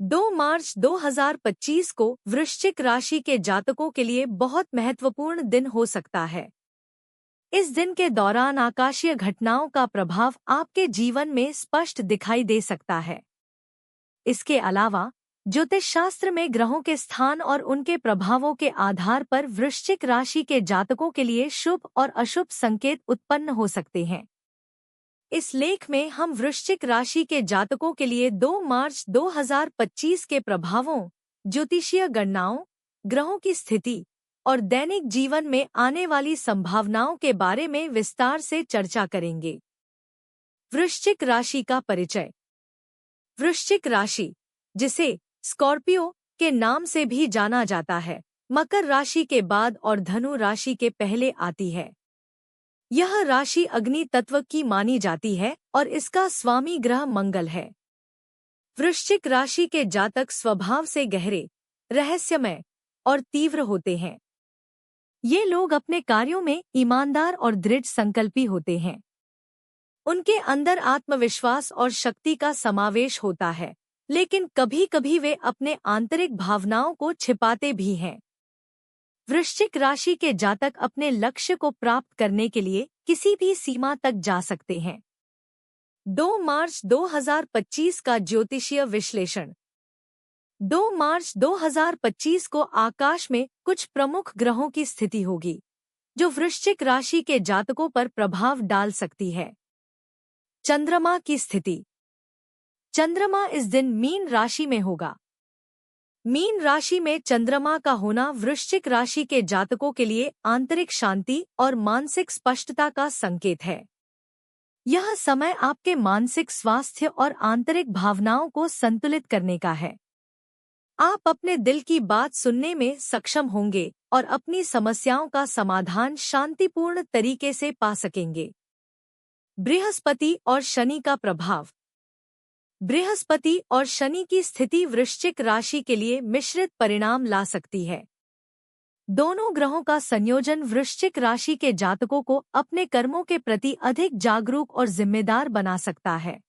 2 मार्च 2025 को वृश्चिक राशि के जातकों के लिए बहुत महत्वपूर्ण दिन हो सकता है। इस दिन के दौरान आकाशीय घटनाओं का प्रभाव आपके जीवन में स्पष्ट दिखाई दे सकता है। इसके अलावा ज्योतिष शास्त्र में ग्रहों के स्थान और उनके प्रभावों के आधार पर वृश्चिक राशि के जातकों के लिए शुभ और अशुभ संकेत उत्पन्न हो सकते हैं। इस लेख में हम वृश्चिक राशि के जातकों के लिए 2 मार्च 2025 के प्रभावों, ज्योतिषीय गणनाओं, ग्रहों की स्थिति और दैनिक जीवन में आने वाली संभावनाओं के बारे में विस्तार से चर्चा करेंगे। वृश्चिक राशि का परिचय। वृश्चिक राशि, जिसे स्कॉर्पियो के नाम से भी जाना जाता है, मकर राशि के बाद और धनु राशि के पहले आती है। यह राशि अग्नि तत्व की मानी जाती है और इसका स्वामी ग्रह मंगल है। वृश्चिक राशि के जातक स्वभाव से गहरे, रहस्यमय और तीव्र होते हैं। ये लोग अपने कार्यों में ईमानदार और दृढ़ संकल्पी होते हैं। उनके अंदर आत्मविश्वास और शक्ति का समावेश होता है, लेकिन कभी-कभी वे अपने आंतरिक भावनाओं को छिपाते भी हैं। वृश्चिक राशि के जातक अपने लक्ष्य को प्राप्त करने के लिए किसी भी सीमा तक जा सकते हैं। 2 मार्च 2025 का ज्योतिषीय विश्लेषण। 2 मार्च 2025 को आकाश में कुछ प्रमुख ग्रहों की स्थिति होगी, जो वृश्चिक राशि के जातकों पर प्रभाव डाल सकती है। चंद्रमा की स्थिति। चंद्रमा इस दिन मीन राशि में होगा। मीन राशि में चंद्रमा का होना वृश्चिक राशि के जातकों के लिए आंतरिक शांति और मानसिक स्पष्टता का संकेत है। यह समय आपके मानसिक स्वास्थ्य और आंतरिक भावनाओं को संतुलित करने का है। आप अपने दिल की बात सुनने में सक्षम होंगे और अपनी समस्याओं का समाधान शांतिपूर्ण तरीके से पा सकेंगे। बृहस्पति और शनि का प्रभाव। बृहस्पति और शनि की स्थिति वृश्चिक राशि के लिए मिश्रित परिणाम ला सकती है। दोनों ग्रहों का संयोजन वृश्चिक राशि के जातकों को अपने कर्मों के प्रति अधिक जागरूक और जिम्मेदार बना सकता है।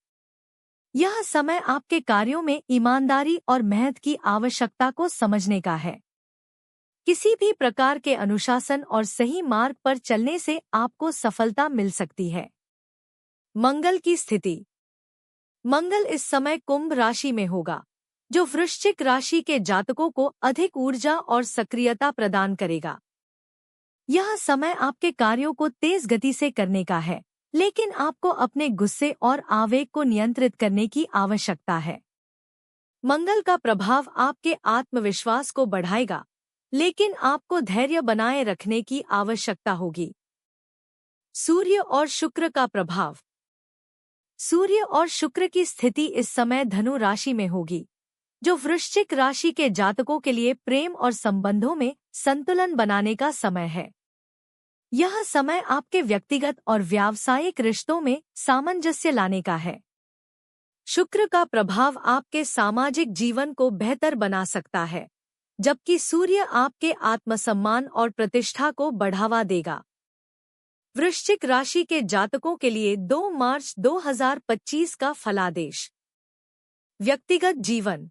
यह समय आपके कार्यों में ईमानदारी और मेहनत की आवश्यकता को समझने का है। किसी भी प्रकार के अनुशासन और सही मार्ग पर चलने से आपको सफलता मिल सकती है। मंगल की स्थिति। मंगल इस समय कुंभ राशि में होगा, जो वृश्चिक राशि के जातकों को अधिक ऊर्जा और सक्रियता प्रदान करेगा। यह समय आपके कार्यों को तेज गति से करने का है, लेकिन आपको अपने गुस्से और आवेग को नियंत्रित करने की आवश्यकता है। मंगल का प्रभाव आपके आत्मविश्वास को बढ़ाएगा, लेकिन आपको धैर्य बनाए रखने की आवश्यकता होगी। सूर्य और शुक्र का प्रभाव। सूर्य और शुक्र की स्थिति इस समय धनु राशि में होगी, जो वृश्चिक राशि के जातकों के लिए प्रेम और संबंधों में संतुलन बनाने का समय है। यह समय आपके व्यक्तिगत और व्यावसायिक रिश्तों में सामंजस्य लाने का है। शुक्र का प्रभाव आपके सामाजिक जीवन को बेहतर बना सकता है, जबकि सूर्य आपके आत्मसम्मान और प्रतिष्ठा को बढ़ावा देगा। वृश्चिक राशि के जातकों के लिए 2 मार्च 2025 का फलादेश। व्यक्तिगत जीवन।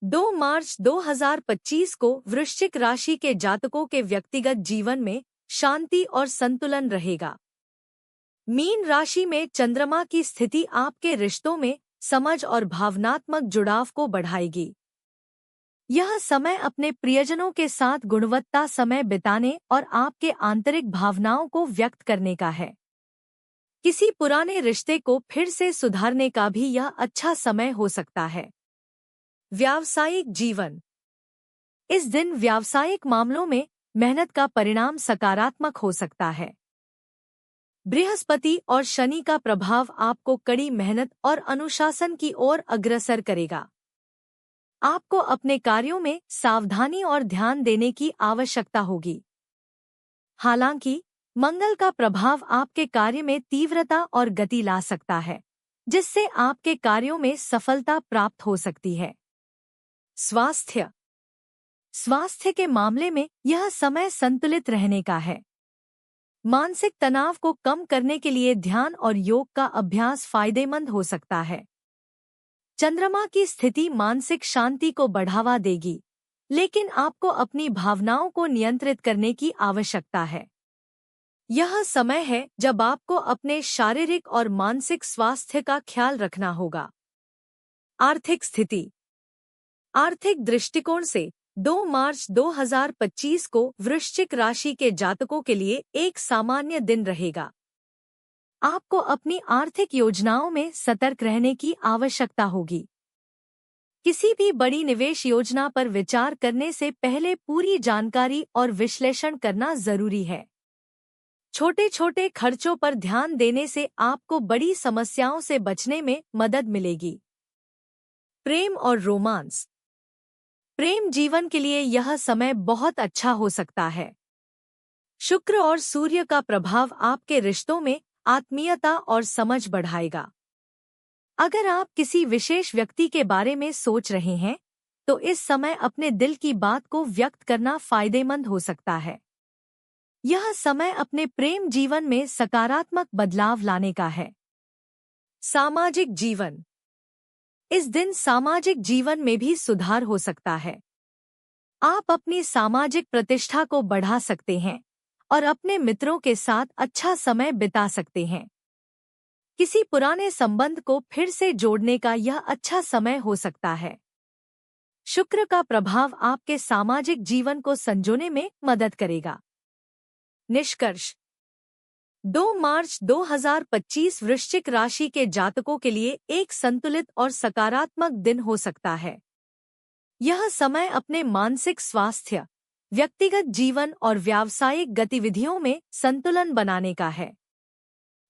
2 मार्च 2025 को वृश्चिक राशि के जातकों के व्यक्तिगत जीवन में शांति और संतुलन रहेगा। मीन राशि में चंद्रमा की स्थिति आपके रिश्तों में समझ और भावनात्मक जुड़ाव को बढ़ाएगी। यह समय अपने प्रियजनों के साथ गुणवत्ता समय बिताने और आपके आंतरिक भावनाओं को व्यक्त करने का है। किसी पुराने रिश्ते को फिर से सुधारने का भी यह अच्छा समय हो सकता है। व्यावसायिक जीवन। इस दिन व्यावसायिक मामलों में मेहनत का परिणाम सकारात्मक हो सकता है। बृहस्पति और शनि का प्रभाव आपको कड़ी मेहनत और अनुशासन की ओर अग्रसर करेगा। आपको अपने कार्यों में सावधानी और ध्यान देने की आवश्यकता होगी। हालांकि मंगल का प्रभाव आपके कार्य में तीव्रता और गति ला सकता है, जिससे आपके कार्यों में सफलता प्राप्त हो सकती है। स्वास्थ्य। स्वास्थ्य के मामले में यह समय संतुलित रहने का है। मानसिक तनाव को कम करने के लिए ध्यान और योग का अभ्यास फायदेमंद हो सकता है। चंद्रमा की स्थिति मानसिक शांति को बढ़ावा देगी, लेकिन आपको अपनी भावनाओं को नियंत्रित करने की आवश्यकता है। यह समय है जब आपको अपने शारीरिक और मानसिक स्वास्थ्य का ख्याल रखना होगा। आर्थिक स्थिति। आर्थिक दृष्टिकोण से 2 मार्च 2025 को वृश्चिक राशि के जातकों के लिए एक सामान्य दिन रहेगा। आपको अपनी आर्थिक योजनाओं में सतर्क रहने की आवश्यकता होगी। किसी भी बड़ी निवेश योजना पर विचार करने से पहले पूरी जानकारी और विश्लेषण करना जरूरी है। छोटे छोटे खर्चों पर ध्यान देने से आपको बड़ी समस्याओं से बचने में मदद मिलेगी। प्रेम और रोमांस। प्रेम जीवन के लिए यह समय बहुत अच्छा हो सकता है। शुक्र और सूर्य का प्रभाव आपके रिश्तों में आत्मीयता और समझ बढ़ाएगा। अगर आप किसी विशेष व्यक्ति के बारे में सोच रहे हैं, तो इस समय अपने दिल की बात को व्यक्त करना फायदेमंद हो सकता है। यह समय अपने प्रेम जीवन में सकारात्मक बदलाव लाने का है। सामाजिक जीवन। इस दिन सामाजिक जीवन में भी सुधार हो सकता है। आप अपनी सामाजिक प्रतिष्ठा को बढ़ा सकते हैं और अपने मित्रों के साथ अच्छा समय बिता सकते हैं। किसी पुराने संबंध को फिर से जोड़ने का यह अच्छा समय हो सकता है। शुक्र का प्रभाव आपके सामाजिक जीवन को संजोने में मदद करेगा। निष्कर्ष। 2 मार्च 2025 वृश्चिक राशि के जातकों के लिए एक संतुलित और सकारात्मक दिन हो सकता है। यह समय अपने मानसिक स्वास्थ्य, व्यक्तिगत जीवन और व्यावसायिक गतिविधियों में संतुलन बनाने का है।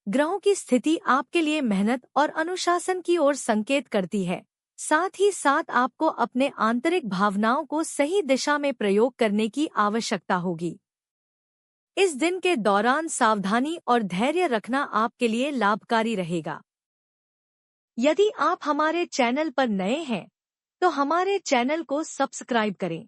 ग्रहों की स्थिति आपके लिए मेहनत और अनुशासन की ओर संकेत करती है। साथ ही साथ आपको अपने आंतरिक भावनाओं को सही दिशा में प्रयोग करने की आवश्यकता होगी। इस दिन के दौरान सावधानी और धैर्य रखना आपके लिए लाभकारी रहेगा। यदि आप हमारे चैनल पर नए हैं, तो हमारे चैनल को सब्सक्राइब करें